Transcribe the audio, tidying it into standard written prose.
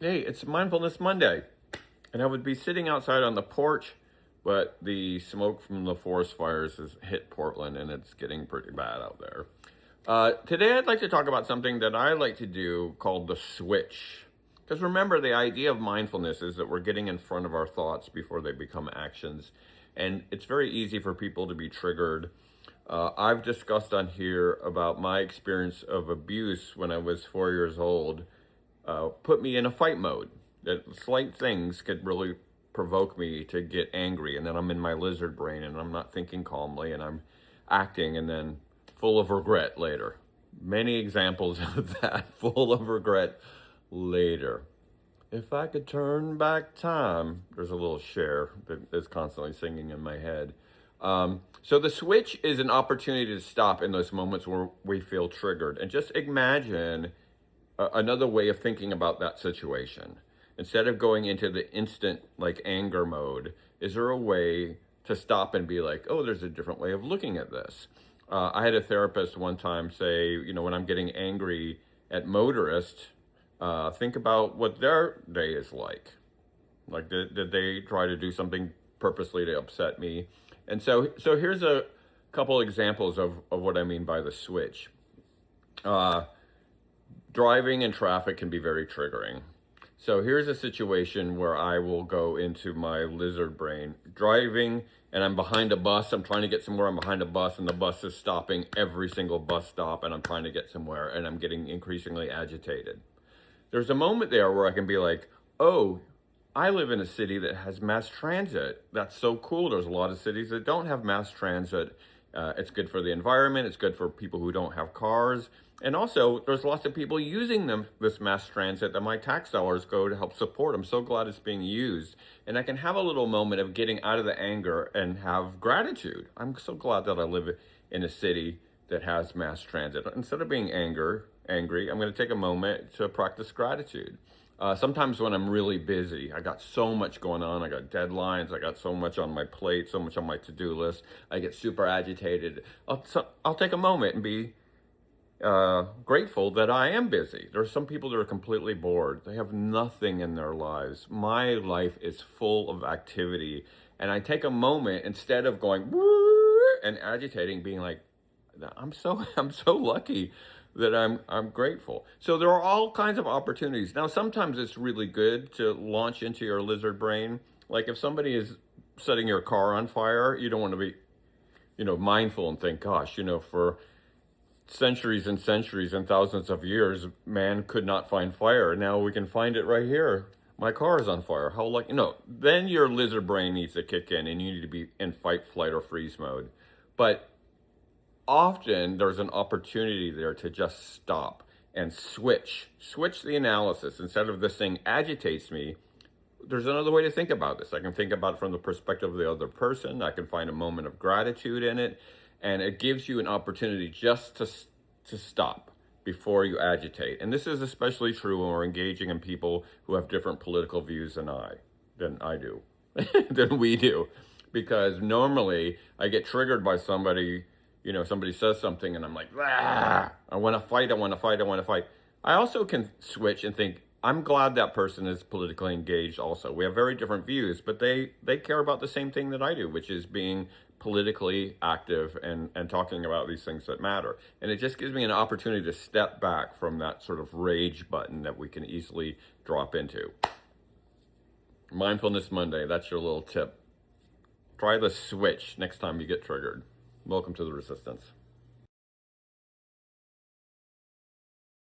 Hey, it's Mindfulness Monday, and I would be sitting outside on the porch, but the smoke from the forest fires has hit Portland, and it's getting pretty bad out there. Today, I'd like to talk about something that I like to do called the switch. Because remember, the idea of mindfulness is that we're getting in front of our thoughts before they become actions, and it's very easy for people to be triggered. I've discussed on here about my experience of abuse when I was 4 years old put me in a fight mode. That slight things could really provoke me to get angry, and then I'm in my lizard brain and I'm not thinking calmly and I'm acting and then full of regret later. Many examples of that, full of regret later. If I could turn back time, there's a little Cher that is constantly singing in my head. So the switch is an opportunity to stop in those moments where we feel triggered and just imagine another way of thinking about that situation. Instead of going into the instant like anger mode, is there a way to stop and be like, oh, there's a different way of looking at this? I had a therapist one time say, when I'm getting angry at motorists, think about what their day is like. Like, did they try to do something purposely to upset me? And so here's a couple examples of what I mean by the switch. Driving in traffic can be very triggering. So here's a situation where I will go into my lizard brain. Driving and I'm behind a bus. I'm trying to get somewhere. I'm behind a bus and the bus is stopping every single bus stop and I'm trying to get somewhere and I'm getting increasingly agitated. There's a moment there where I can be like, oh, I live in a city that has mass transit. That's so cool. There's a lot of cities that don't have mass transit. It's good for the environment. It's good for people who don't have cars. And also, there's lots of people using this mass transit that my tax dollars go to help support. I'm so glad it's being used. And I can have a little moment of getting out of the anger and have gratitude. I'm so glad that I live in a city that has mass transit. Instead of being angry, I'm going to take a moment to practice gratitude. Sometimes when I'm really busy, I got so much going on, I got deadlines, I got so much on my plate, so much on my to-do list, I get super agitated. I'll take a moment and be grateful that I am busy. There are some people that are completely bored. They have nothing in their lives. My life is full of activity. And I take a moment instead of going and agitating, being like, I'm so lucky that I'm grateful. So there are all kinds of opportunities. Now, sometimes it's really good to launch into your lizard brain. Like if somebody is setting your car on fire, you don't want to be, mindful and think, gosh, for centuries and centuries and thousands of years, man could not find fire. Now we can find it right here. My car is on fire. How lucky? Then your lizard brain needs to kick in and you need to be in fight, flight, or freeze mode. But often there's an opportunity there to just stop and switch the analysis. Instead of this thing agitates me, there's another way to think about this. I can think about it from the perspective of the other person. I can find a moment of gratitude in it, and it gives you an opportunity just to stop before you agitate. And this is especially true when we're engaging in people who have different political views than I do, than we do. Because normally I get triggered by somebody. Somebody says something and I'm like, ah, I want to fight. I also can switch and think, I'm glad that person is politically engaged also. We have very different views, but they care about the same thing that I do, which is being politically active and talking about these things that matter. And it just gives me an opportunity to step back from that sort of rage button that we can easily drop into. Mindfulness Monday, that's your little tip. Try the switch next time you get triggered. Welcome to the resistance.